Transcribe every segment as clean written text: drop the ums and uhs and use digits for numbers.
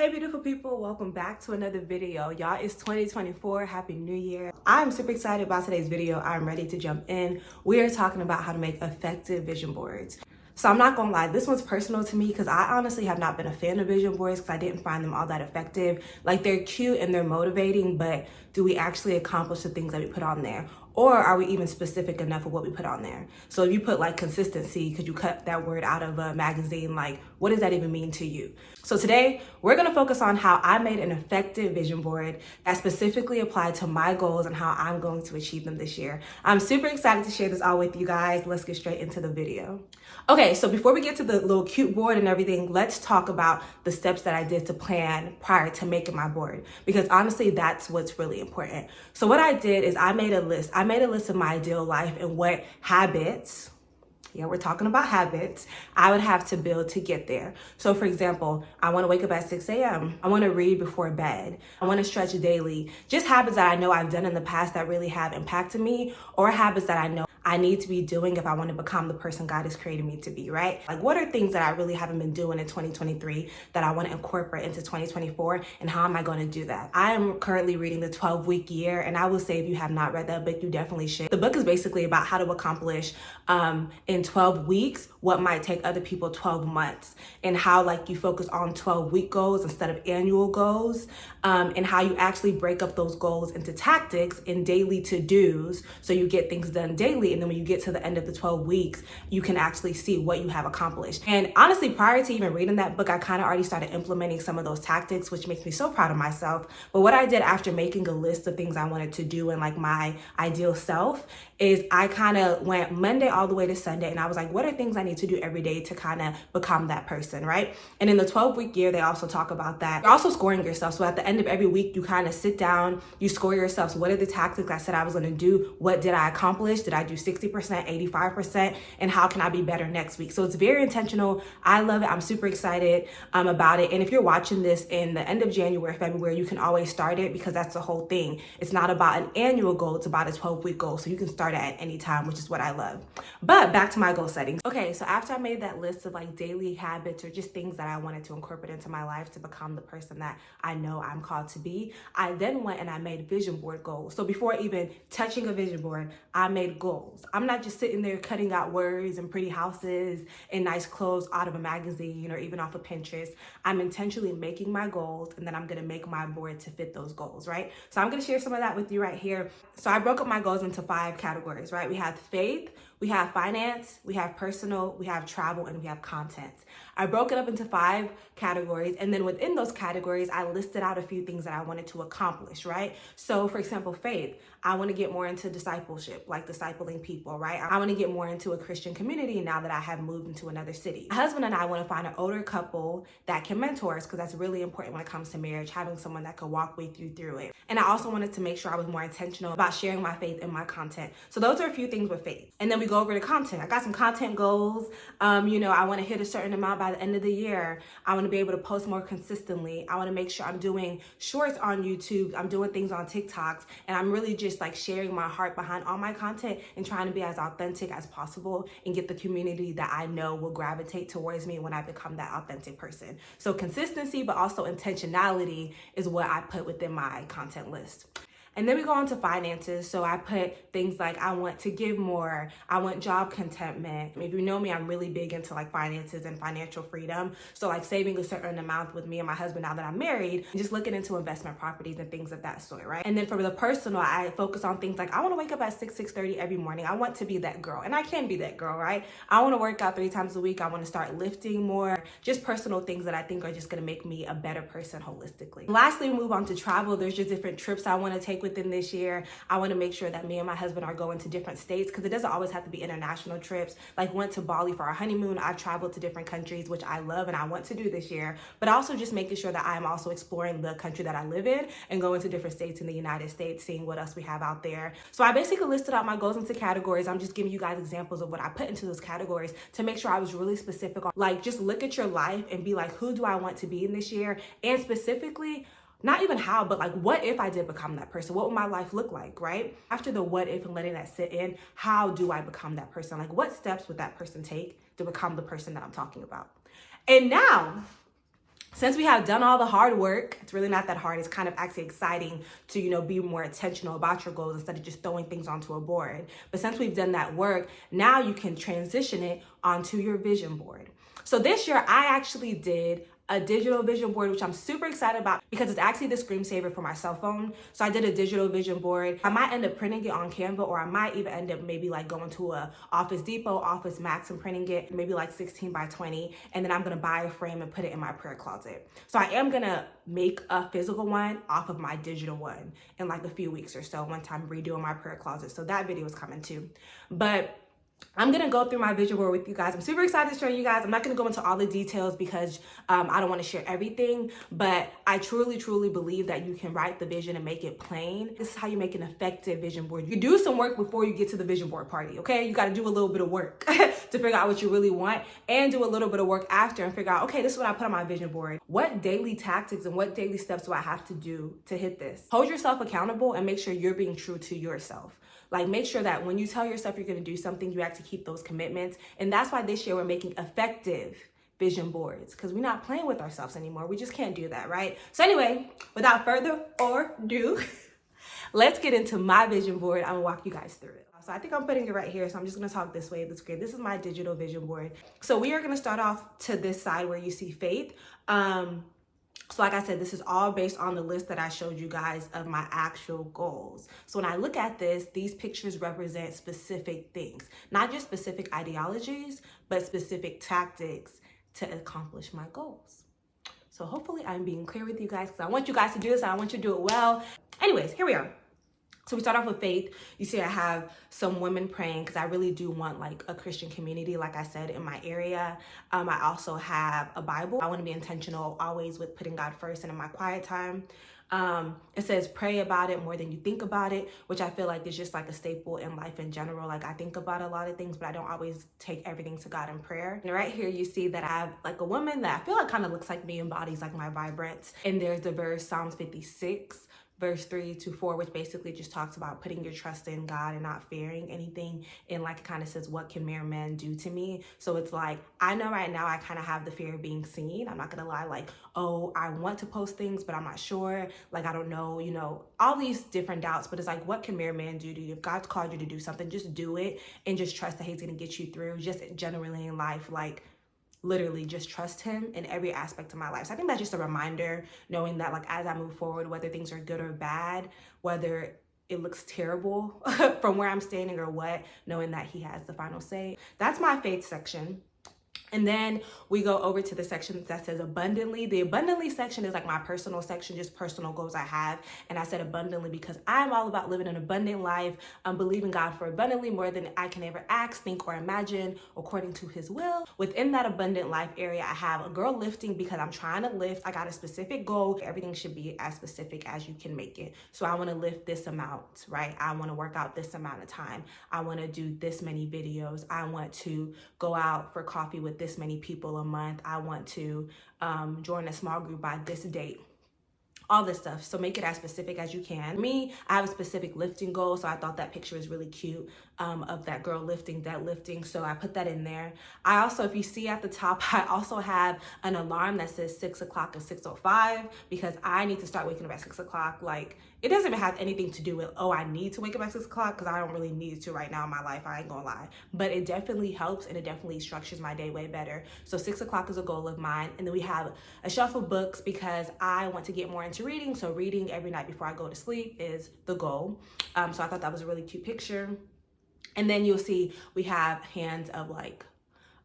Hey beautiful people, welcome back to another video. Y'all, it's 2024. Happy New Year. I'm super excited about today's video. I'm ready to jump in. We are talking about how to make effective vision boards. So I'm not gonna lie, this one's personal to me because I honestly have not been a fan of vision boards because I didn't find them all that effective. Like, they're cute and they're motivating, but do we actually accomplish the things that we put on there? Or are we even specific enough of what we put on there? So if you put like consistency, because you cut that word out of a magazine, like what does that even mean to you? So today we're gonna focus on how I made an effective vision board that specifically applied to my goals and how I'm going to achieve them this year. I'm super excited to share this all with you guys. Let's get straight into the video. Okay, so before we get to the little cute board and everything, let's talk about the steps that I did to plan prior to making my board, because honestly, that's what's really important. So what I did is I made a list. I made a list of my ideal life and what habits, yeah, we're talking about habits, I would have to build to get there. So for example, I want to wake up at 6 a.m. I want to read before bed. I want to stretch daily. Just habits that I know I've done in the past that really have impacted me, or habits that I know I need to be doing if I want to become the person God has created me to be, right? Like, what are things that I really haven't been doing in 2023 that I want to incorporate into 2024, and how am I going to do that? I am currently reading the 12-week year, and I will say if you have not read that book, you definitely should. The book is basically about how to accomplish in 12 weeks what might take other people 12 months, and how like you focus on 12-week goals instead of annual goals, and how you actually break up those goals into tactics and daily to-dos so you get things done daily. And then when you get to the end of the 12 weeks, you can actually see what you have accomplished. And honestly, prior to even reading that book, I kind of already started implementing some of those tactics, which makes me so proud of myself. But what I did after making a list of things I wanted to do and like my ideal self is I kind of went Monday all the way to Sunday, and I was like, what are things I need to do every day to kind of become that person, right? And in the 12-week year, they also talk about that. You're also scoring yourself. So at the end of every week, you kind of sit down, you score yourself. So what are the tactics I said I was going to do? What did I accomplish? Did I do 60%, 85%? And how can I be better next week? So it's very intentional. I love it. I'm super excited about it. And if you're watching this in the end of January, February, you can always start it, because that's the whole thing. It's not about an annual goal. It's about a 12-week goal. So you can start it at any time, which is what I love. But back to my goal settings. Okay, so after I made that list of like daily habits or just things that I wanted to incorporate into my life to become the person that I know I'm called to be, I then went and I made vision board goals. So before even touching a vision board, I made goals. I'm not just sitting there cutting out words and pretty houses and nice clothes out of a magazine or even off of Pinterest. I'm intentionally making my goals, and then I'm gonna make my board to fit those goals, right? So I'm gonna share some of that with you right here. So I broke up my goals into 5 categories, right? We have faith, we have finance, we have personal, we have travel, and we have content. I broke it up into 5 categories, and then within those categories, I listed out a few things that I wanted to accomplish, right? So for example, faith, I want to get more into discipleship, like discipling people, right? I want to get more into a Christian community now that I have moved into another city. My husband and I want to find an older couple that can mentor us, because that's really important when it comes to marriage, having someone that can walk with you through it. And I also wanted to make sure I was more intentional about sharing my faith in my content. So those are a few things with faith. And then we go over to content. I got some content goals. I want to hit a certain amount by the end of the year. I want to be able to post more consistently. I want to make sure I'm doing shorts on YouTube. I'm doing things on TikToks, and I'm really just like sharing my heart behind all my content and trying to be as authentic as possible and get the community that I know will gravitate towards me when I become that authentic person. So consistency, but also intentionality is what I put within my content list. And then we go on to finances. So I put things like I want to give more. I want job contentment. If you know me, I'm really big into like finances and financial freedom. So like saving a certain amount with me and my husband now that I'm married, and just looking into investment properties and things of that sort, right? And then for the personal, I focus on things like I want to wake up at 6:30 every morning. I want to be that girl, and I can be that girl, right? I want to work out 3 times a week. I want to start lifting more. Just personal things that I think are just going to make me a better person holistically. Lastly, we move on to travel. There's just different trips I want to take within this year. I want to make sure that me and my husband are going to different states, because it doesn't always have to be international trips. Like, went to Bali for our honeymoon. I've traveled to different countries, which I love and I want to do this year, but also just making sure that I'm also exploring the country that I live in and going to different states in the United States, seeing what else we have out there. So I basically listed out my goals into categories. I'm just giving you guys examples of what I put into those categories to make sure I was really specific on, like, just look at your life and be like, who do I want to be in this year? And specifically, not even how, but like, what if I did become that person? What would my life look like, right? After the what if and letting that sit in, how do I become that person? Like, what steps would that person take to become the person that I'm talking about? And now Since we have done all the hard work, it's really not that hard. It's kind of actually exciting to, be more intentional about your goals instead of just throwing things onto a board. But since we've done that work, now you can transition it onto your vision board. So this year I actually did a digital vision board, which I'm super excited about because it's actually the screensaver for my cell phone. So I did a digital vision board. I might end up printing it on Canva, or I might even end up maybe like going to a Office Depot, Office Max and printing it, maybe like 16 by 20. And then I'm gonna buy a frame and put it in my prayer closet. So I am gonna make a physical one off of my digital one in like a few weeks or so once I'm redoing my prayer closet. So that video is coming too. But I'm gonna go through my vision board with you guys. I'm super excited to show you guys. I'm not gonna go into all the details because I don't wanna share everything, but I truly believe that you can write the vision and make it plain. This is how you make an effective vision board. You do some work before you get to the vision board party, okay? You gotta do a little bit of work to figure out what you really want, and do a little bit of work after and figure out, okay, this is what I put on my vision board. What daily tactics and what daily steps do I have to do to hit this? Hold yourself accountable and make sure you're being true to yourself. Like, make sure that when you tell yourself you're gonna do something, you actually keep those commitments. And that's why this year we're making effective vision boards, because we're not playing with ourselves anymore. We just can't do that, right? So anyway, without further ado, let's get into my vision board. I'm gonna walk you guys through it. So I think I'm putting it right here. So I'm just gonna talk this way of the screen. This is my digital vision board. So we are gonna start off to this side where you see faith. So like I said, this is all based on the list that I showed you guys of my actual goals. So when I look at this, these pictures represent specific things, not just specific ideologies, but specific tactics to accomplish my goals. So hopefully I'm being clear with you guys, because I want you guys to do this and I want you to do it well. Anyways, here we are. So we start off with faith. You see I have some women praying because I really do want like a Christian community, like I said, in my area. I also have a Bible. I want to be intentional always with putting God first and in my quiet time. It says pray about it more than you think about it, which I feel like is just like a staple in life in general. Like, I think about a lot of things, but I don't always take everything to God in prayer. And right here you see that I have like a woman that I feel like kind of looks like me, embodies like my vibrance. And there's the verse Psalms 56. Verse 3-4, which basically just talks about putting your trust in God and not fearing anything. And like, it kind of says, what can mere man do to me? So it's like, I know right now I kind of have the fear of being seen. I'm not gonna lie, like, oh, I want to post things, but I'm not sure. Like, I don't know, all these different doubts, but it's like, what can mere man do to you? If God's called you to do something, just do it and just trust that he's gonna get you through. Just generally in life, like, literally just trust him in every aspect of my life. So I think that's just a reminder, knowing that like as I move forward, whether things are good or bad, whether it looks terrible from where I'm standing or what, knowing that he has the final say. That's my faith section. And then we go over to the section that says abundantly. The abundantly section is like my personal section, just personal goals I have. And I said abundantly because I'm all about living an abundant life. I'm believing God for abundantly more than I can ever ask, think, or imagine according to his will. Within that abundant life area, I have a girl lifting because I'm trying to lift. I got a specific goal. Everything should be as specific as you can make it. So I want to lift this amount, right? I want to work out this amount of time. I want to do this many videos. I want to go out for coffee with this many people a month. I want to join a small group by this date. All this stuff. So make it as specific as you can. Me, I have a specific lifting goal, so I thought that picture was really cute of that girl lifting, deadlifting. So I put that in there. I also, if you see at the top, I also have an alarm that says 6 o'clock and 6:05 because I need to start waking up at 6 o'clock. Like, it doesn't even have anything to do with, oh, I need to wake up at 6 o'clock, because I don't really need to right now in my life. I ain't gonna lie. But it definitely helps and it definitely structures my day way better. So 6 o'clock is a goal of mine. And then we have a shelf of books because I want to get more into reading. So reading every night before I go to sleep is the goal. So I thought that was a really cute picture. And then you'll see we have hands of like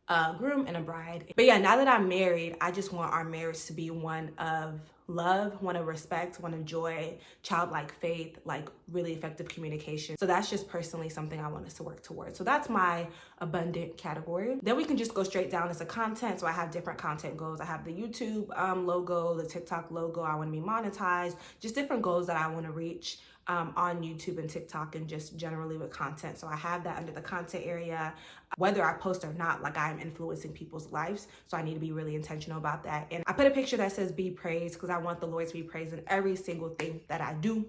a groom and a bride. But yeah, now that I'm married, I just want our marriage to be one of love, one of respect, one of joy, childlike faith, like really effective communication. So that's just personally something I want us to work towards. So that's my abundant category. Then we can just go straight down into content. So I have different content goals. I have the YouTube logo, the TikTok logo. I want to be monetized, just different goals that I want to reach on YouTube and TikTok and just generally with content. So I have that under the content area. Whether I post or not, like, I am influencing people's lives. So I need to be really intentional about that. And I put a picture that says be praised because I want the Lord to be praised in every single thing that I do.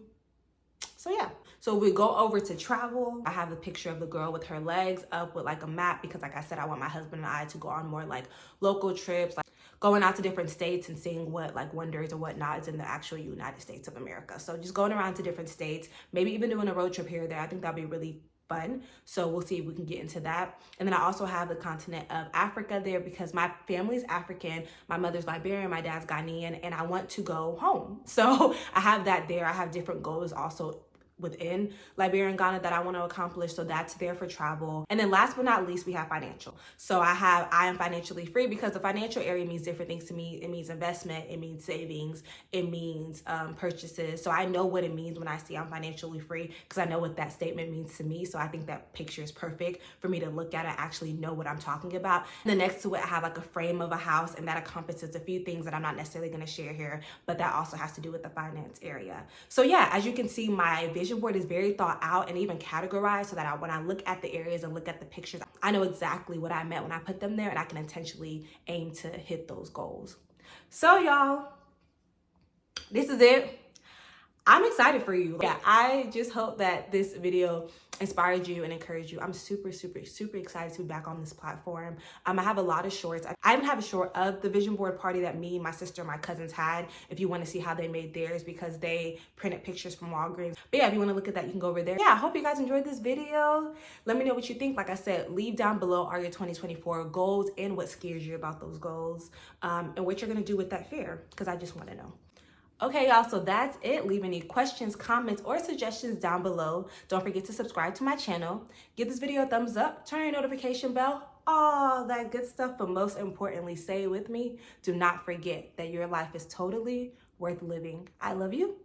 So yeah. So we go over to travel. I have a picture of the girl with her legs up with like a map because like I said, I want my husband and I to go on more like local trips, like going out to different states and seeing what like wonders or whatnot is in the actual United States of America. So just going around to different states, maybe even doing a road trip here or there. I think that'd be really fun. So we'll see if we can get into that. And then I also have the continent of Africa there because my family's African, my mother's Liberian, my dad's Ghanaian, and I want to go home. So I have that there. I have different goals also within Liberia and Ghana that I want to accomplish. So that's there for travel. And then last but not least, we have financial. So I am financially free because the financial area means different things to me. It means investment, it means savings, it means purchases. So I know what it means when I see I'm financially free because I know what that statement means to me. So I think that picture is perfect for me to look at and actually know what I'm talking about. And then next to it, I have like a frame of a house, and that encompasses a few things that I'm not necessarily going to share here, but that also has to do with the finance area. So yeah, as you can see, my vision board is very thought out and even categorized so that when I look at the areas and look at the pictures, I know exactly what I meant when I put them there, and I can intentionally aim to hit those goals. So y'all, this is it. I'm excited for you. Yeah, I just hope that this video inspired you and encouraged you. I'm super excited to be back on this platform. I have a lot of shorts. I even have a short of the vision board party that me, my sister, and my cousins had, if you want to see how they made theirs, because they printed pictures from Walgreens. But yeah, if you want to look at that, you can go over there. Yeah, I hope you guys enjoyed this video. Let me know what you think. Like I said, leave down below all your 2024 goals and what scares you about those goals, and what you're going to do with that fear, because I just want to know. Okay, y'all, so that's it. Leave any questions, comments, or suggestions down below. Don't forget to subscribe to my channel. Give this video a thumbs up. Turn your notification bell. All that good stuff. But most importantly, say it with me. Do not forget that your life is totally worth living. I love you.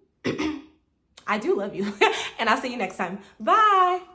I do love you. And I'll see you next time. Bye.